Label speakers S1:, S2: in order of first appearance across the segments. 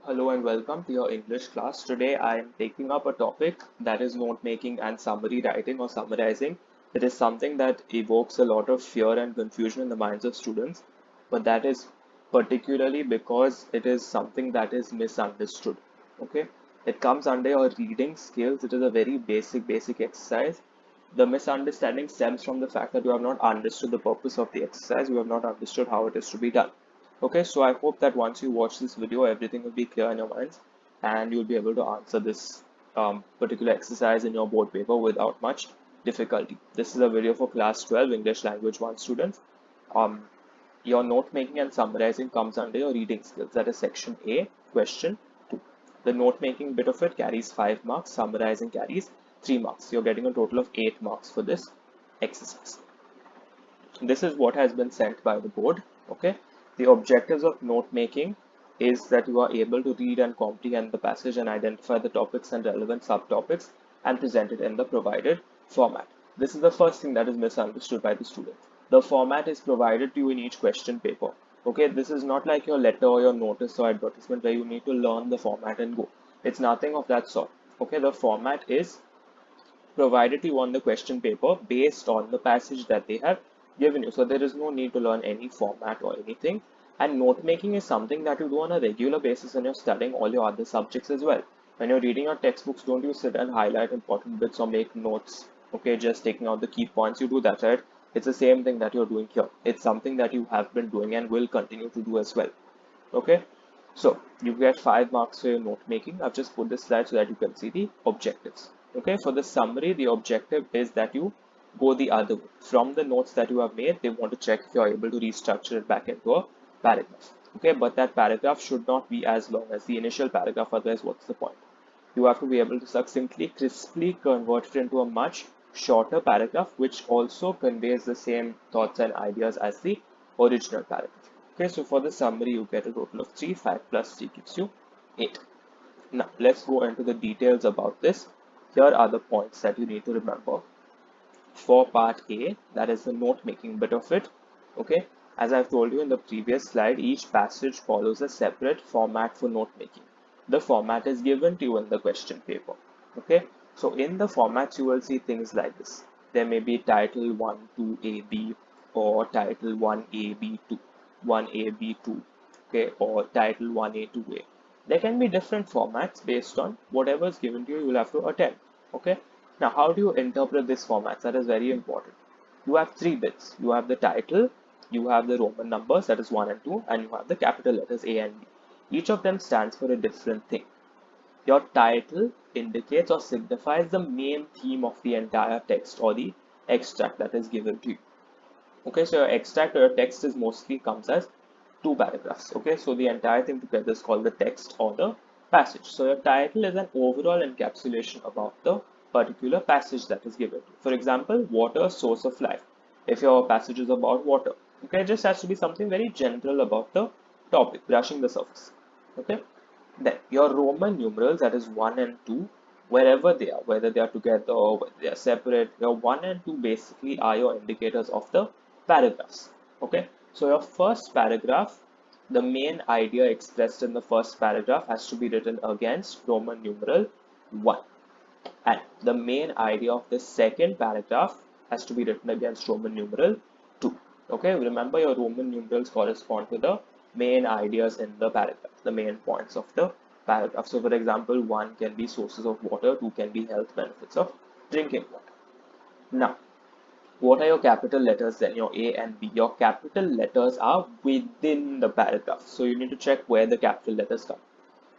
S1: Hello and welcome to your English class. Today I am taking up a topic that is note making and summary writing or summarizing. It is something that evokes a lot of fear and confusion in the minds of students, but that is particularly because it is something that is misunderstood. Okay, it comes under your reading skills. It is a very basic exercise. The misunderstanding stems from the fact that you have not understood the purpose of the exercise. You have not understood how it is to be done. Okay, so I hope that once you watch this video, everything will be clear in your minds and you'll be able to answer this particular exercise in your board paper without much difficulty. This is a video for class 12 English language 1 students. Um, your note making and summarizing comes under your reading skills. That is section A, question 2. The note making bit of it carries 5 marks, summarizing carries 3 marks. You're getting a total of 8 marks for this exercise. This is what has been sent by the board. Okay, the objectives of note making is that you are able to read and comprehend the passage and identify the topics and relevant subtopics and present it in the provided format. This is the first thing that is misunderstood by the student. The format is provided to you in each question paper. Okay, this is not like your letter or your notice or advertisement where you need to learn the format and go. It's nothing of that sort. Okay, the format is provided to you on the question paper based on the passage that they have given you. So there is no need to learn any format or anything. And note making is something that you do on a regular basis when you're studying all your other subjects as well. When you're reading your textbooks, don't you sit and highlight important bits or make notes. Okay, just taking out the key points. You do that, right? It's the same thing that you're doing here. It's something that you have been doing and will continue to do as well. Okay, so you get 5 marks for your note making. I've just put this slide so that you can see the objectives. Okay, for the summary, the objective is that you go the other way. From the notes that you have made, they want to check if you are able to restructure it back into a paragraph. Okay, but that paragraph should not be as long as the initial paragraph, otherwise what's the point? You have to be able to succinctly, crisply convert it into a much shorter paragraph, which also conveys the same thoughts and ideas as the original paragraph. Okay, so for the summary, you get a total of 3. 5 plus 3 gives you 8. Now, let's go into the details about this. Here are the points that you need to remember. For part A, that is the note making bit of it. Okay, as I've told you in the previous slide, each passage follows a separate format for note making. The format is given to you in the question paper. Okay, so in the formats, you will see things like this. There may be title 1 2 AB or title 1A B2, 1A B2, okay, or title 1A 2A. There can be different formats based on whatever is given to you, you will have to attend. Okay, now how do you interpret this format? That is very important. You have 3 bits. You have the title, you have the Roman numbers, that is 1 and 2, and you have the capital letters A and B. Each of them stands for a different thing. Your title indicates or signifies the main theme of the entire text or the extract that is given to you. Okay, so your extract or your text is mostly comes as 2 paragraphs. Okay, so the entire thing together is called the text or the passage. So your title is an overall encapsulation about the particular passage that is given. For example, water, source of life. If your passage is about water, okay, it just has to be something very general about the topic, brushing the surface. Okay, then your Roman numerals, that is 1 and 2, wherever they are, whether they are together or whether they are separate, your 1 and 2 basically are your indicators of the paragraphs. Okay, so your first paragraph, the main idea expressed in the first paragraph has to be written against Roman numeral 1, and the main idea of the second paragraph has to be written against Roman numeral 2. Okay, remember your Roman numerals correspond to the main ideas in the paragraph, the main points of the paragraph. So, for example, 1 can be sources of water, 2 can be health benefits of drinking water. Now, what are your capital letters then? Your A and B. Your capital letters are within the paragraph. So, you need to check where the capital letters come.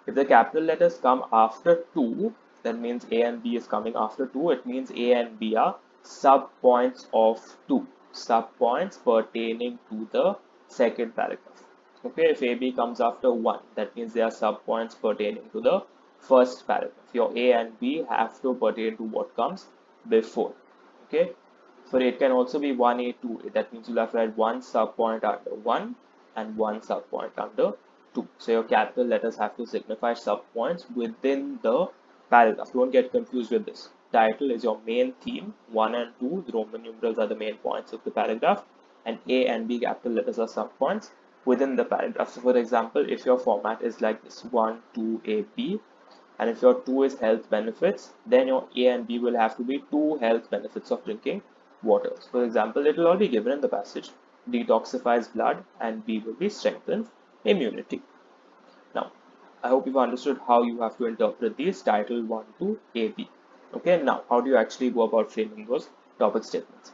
S1: If the capital letters come after 2, that means A and B is coming after 2. It means A and B are sub-points of 2. Sub-points pertaining to the second paragraph. Okay, if AB comes after 1, that means they are sub-points pertaining to the first paragraph. Your A and B have to pertain to what comes before. Okay, for it can also be 1A, 2A. That means you'll have to write one sub-point under 1 and one sub-point under 2. So your capital letters have to signify sub-points within the paragraph. Don't get confused with this. Title is your main theme. 1 and 2, the Roman numerals are the main points of the paragraph, and A and B capital letters are sub-points. within the paragraph. So for example, if your format is like this 1, 2, A, B, and if your 2 is health benefits, then your A and B will have to be 2 health benefits of drinking water. So for example, it will all be given in the passage. Detoxifies blood, and B will be strengthens immunity. Now, I hope you've understood how you have to interpret these title 1 to AB. Okay, now how do you actually go about framing those topic statements?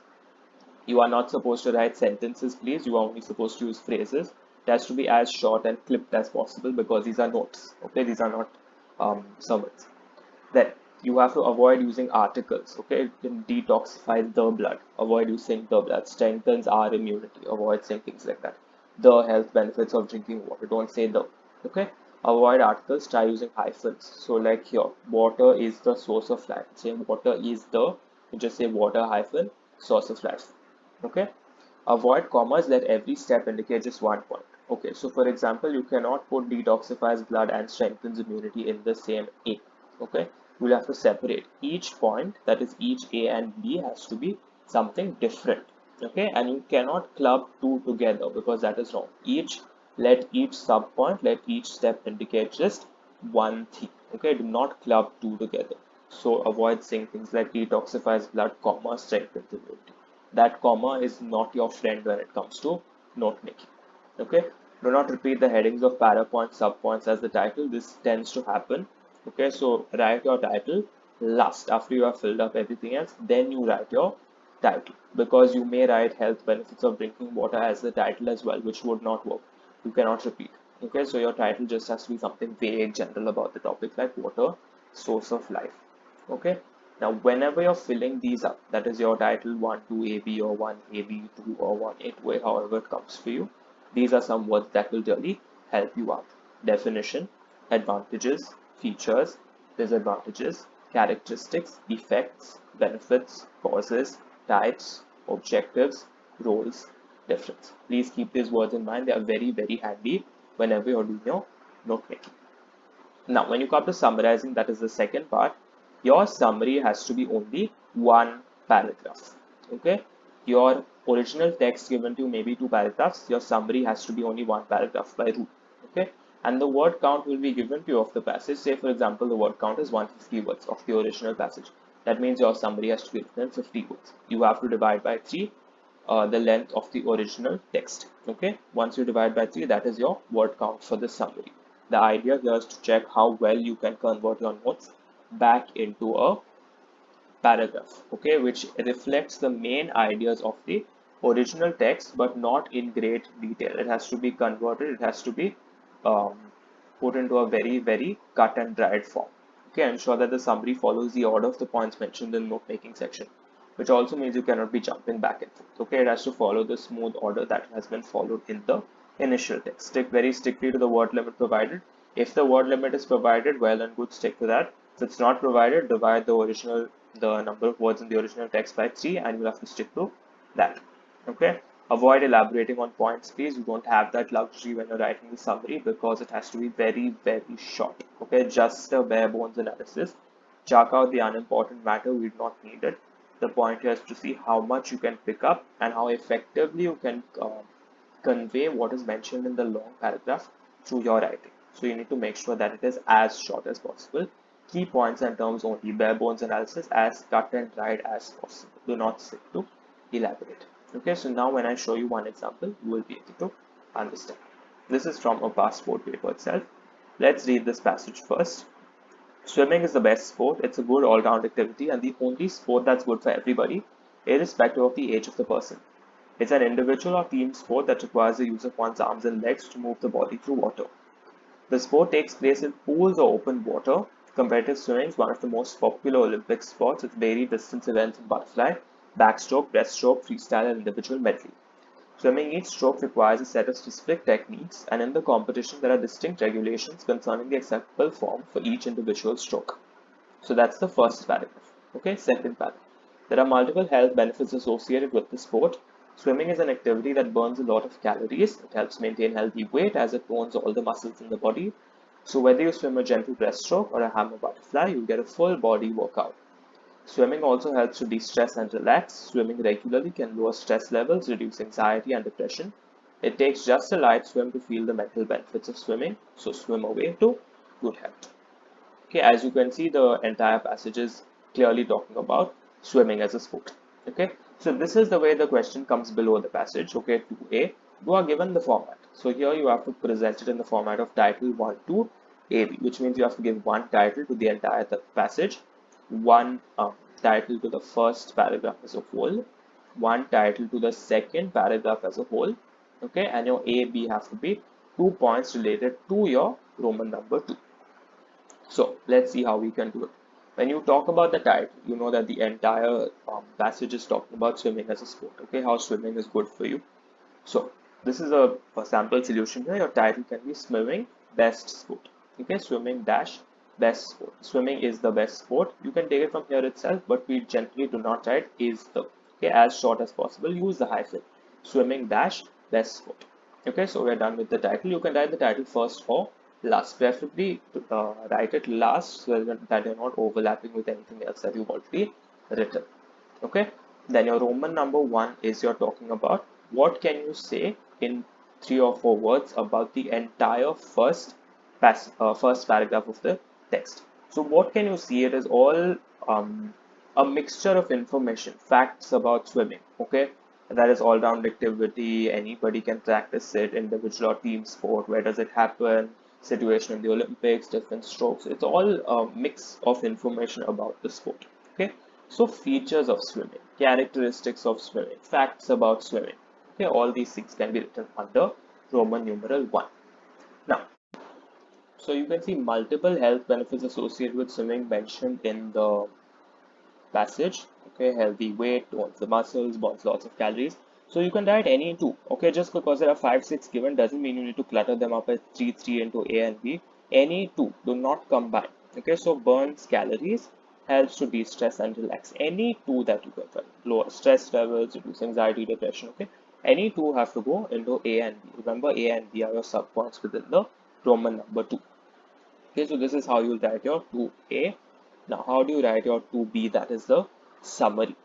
S1: You are not supposed to write sentences, please. You are only supposed to use phrases. It has to be as short and clipped as possible because these are notes. Okay, these are not sermons. Then you have to avoid using articles. Okay, it detoxifies the blood. Avoid using the blood. Strengthens our immunity. Avoid saying things like that. The health benefits of drinking water. Don't say the. Okay. Avoid articles. Try using hyphens. So like here, water is the source of life. Say water is the. You just say water hyphen source of life. Okay. Avoid commas. Let every step indicate just one point. Okay. So for example, you cannot put detoxifies blood and strengthens immunity in the same A. Okay, you'll have to separate each point, that is each A and B has to be something different. Okay, and you cannot club two together because that is wrong. Let each sub point, let each step indicate just one thing. Okay, do not club two together. So avoid saying things like detoxifies blood, comma, strengthens immunity. That comma is not your friend when it comes to note making. Okay, do not repeat the headings of para points, sub points as the title. This tends to happen. Okay, so write your title last after you have filled up everything else, then you write your title, because you may write health benefits of drinking water as the title as well, which would not work. You cannot repeat. Okay, so your title just has to be something vague, general about the topic, like water, source of life. Okay, now whenever you're filling these up, that is your title 1 2 AB or 1 AB 2 or 1 8 way, however it comes for you, these are some words that will really help you out. Definition, advantages, features, disadvantages, characteristics, effects, benefits, causes, types, objectives, roles, difference. Please keep these words in mind. They are very, very handy whenever you're doing your note making. Now, when you come to summarizing, that is the second part, your summary has to be only one paragraph. Okay, your original text given to you maybe two paragraphs. Your summary has to be only one paragraph by rule. Okay, and the word count will be given to you of the passage. Say, for example, the word count is 150 words of the original passage. That means your summary has to be written in 50 words. You have to divide by 3 the length of the original text. Okay, once you divide by 3, that is your word count for the summary. The idea here is to check how well you can convert your notes back into a paragraph, okay, which reflects the main ideas of the original text but not in great detail. It has to be converted, it has to be um, put into a very, very cut and dried form. Okay, ensure that the summary follows the order of the points mentioned in the note making section, which also means you cannot be jumping back and forth. Okay, it has to follow the smooth order that has been followed in the initial text. Stick very strictly to the word limit provided. If the word limit is provided, well and good, stick to that. If it's not provided, divide the number of words in the original text by 3 and you'll have to stick to that. Okay, avoid elaborating on points, please. You don't have that luxury when you're writing the summary because it has to be very, very short. Okay, just a bare bones analysis. Chalk out the unimportant matter, we do not need it. The point here is to see how much you can pick up and how effectively you can convey what is mentioned in the long paragraph through your writing. So you need to make sure that it is as short as possible. Key points and terms only, bare bones analysis, as cut and dried as possible. Do not stick to elaborate. Okay, so now when I show you one example, you will be able to understand. This is from a past board paper itself. Let's read this passage first. Swimming is the best sport. It's a good all-round activity and the only sport that's good for everybody, irrespective of the age of the person. It's an individual or team sport that requires the use of one's arms and legs to move the body through water. The sport takes place in pools or open water. Competitive swimming is one of the most popular Olympic sports with varied distance events in butterfly, backstroke, breaststroke, freestyle, and individual medley. Swimming each stroke requires a set of specific techniques, and in the competition there are distinct regulations concerning the acceptable form for each individual stroke. So that's the first paragraph. Okay, second paragraph. There are multiple health benefits associated with the sport. Swimming is an activity that burns a lot of calories. It helps maintain healthy weight as it tones all the muscles in the body. So whether you swim a gentle breaststroke or a hammer butterfly, you get a full body workout. Swimming also helps to de-stress and relax. Swimming regularly can lower stress levels, reduce anxiety and depression. It takes just a light swim to feel the mental benefits of swimming. So swim away to good health. Okay, as you can see, the entire passage is clearly talking about swimming as a sport. Okay, so this is the way the question comes below the passage. Okay, 2A, you are given the format. So here you have to present it in the format of title 1 to AB, which means you have to give one title to the entire passage, one title to the first paragraph as a whole, one title to the second paragraph as a whole. Okay, and your A, B have to be 2 points related to your Roman number 2. So let's see how we can do it. When you talk about the title, you know that the entire passage is talking about swimming as a sport. Okay, how swimming is good for you. So this is a sample solution here. Your title can be swimming best sport. Okay, swimming dash best sport. Swimming is the best sport. You can take it from here itself, but we generally do not write is the. Okay, as short as possible. Use the hyphen. Swimming dash best sport. Okay, so we're done with the title. You can write the title first or last. Preferably write it last so that you're not overlapping with anything else that you've already written. Okay, then your Roman number 1 is you're talking about what can you say in 3 or 4 words about the entire first paragraph of the text. So what can you see? It is all a mixture of information, facts about swimming. Okay, that is all-round activity. Anybody can practice it, individual or team sport. Where does it happen? Situation in the Olympics, different strokes. It's all a mix of information about the sport. Okay, so features of swimming, characteristics of swimming, facts about swimming. Okay, all these things can be written under Roman numeral 1. Now, so you can see multiple health benefits associated with swimming mentioned in the passage. Okay, healthy weight, tones the muscles, burns lots of calories. So you can write any two. Okay, just because there are 5, 6 given doesn't mean you need to clutter them up as 3, 3 into A and B. Any two, do not combine. Okay, so burns calories, helps to de-stress and relax. Any two that you can write. Lower stress levels, reduce anxiety, depression. Okay, any two have to go into A and B. Remember, A and B are your subpoints within the Roman number 2. Okay, so this is how you'll write your 2A. Now, how do you write your 2B? That is the summary.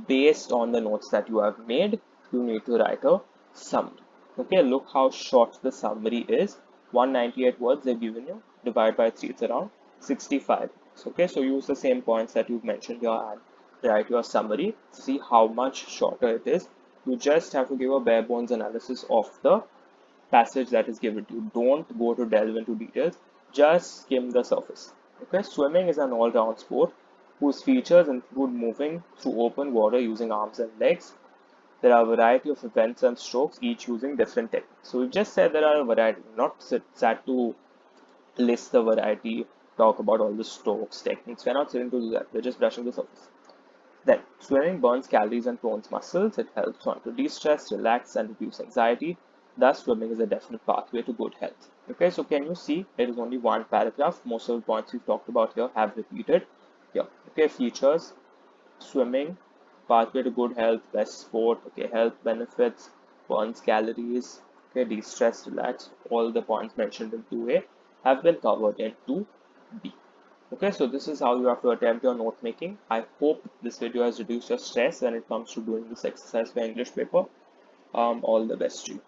S1: Based on the notes that you have made, you need to write a summary. Okay, look how short the summary is. 198 words they've given you. Divide by 3, it's around 65. Okay, so use the same points that you've mentioned here and write your summary. See how much shorter it is. You just have to give a bare bones analysis of the passage that is given to you. Don't go to delve into details. Just skim the surface. Okay, swimming is an all-round sport whose features include moving through open water using arms and legs. There are a variety of events and strokes, each using different techniques. So we've just said there are a variety, not sat to list the variety, talk about all the strokes, techniques. We're not sitting to do that. We're just brushing the surface. Then, swimming burns calories and tones muscles. It helps one to de-stress, relax, and reduce anxiety. Thus, swimming is a definite pathway to good health. Okay, so can you see there is only one paragraph. Most of the points we've talked about here have repeated here. Okay, features, swimming, pathway to good health, best sport. Okay, health benefits, burns calories. Okay, de-stress, relax. All the points mentioned in 2A have been covered in 2B. Okay, so this is how you have to attempt your note making. I hope this video has reduced your stress when it comes to doing this exercise for English paper. All the best to you.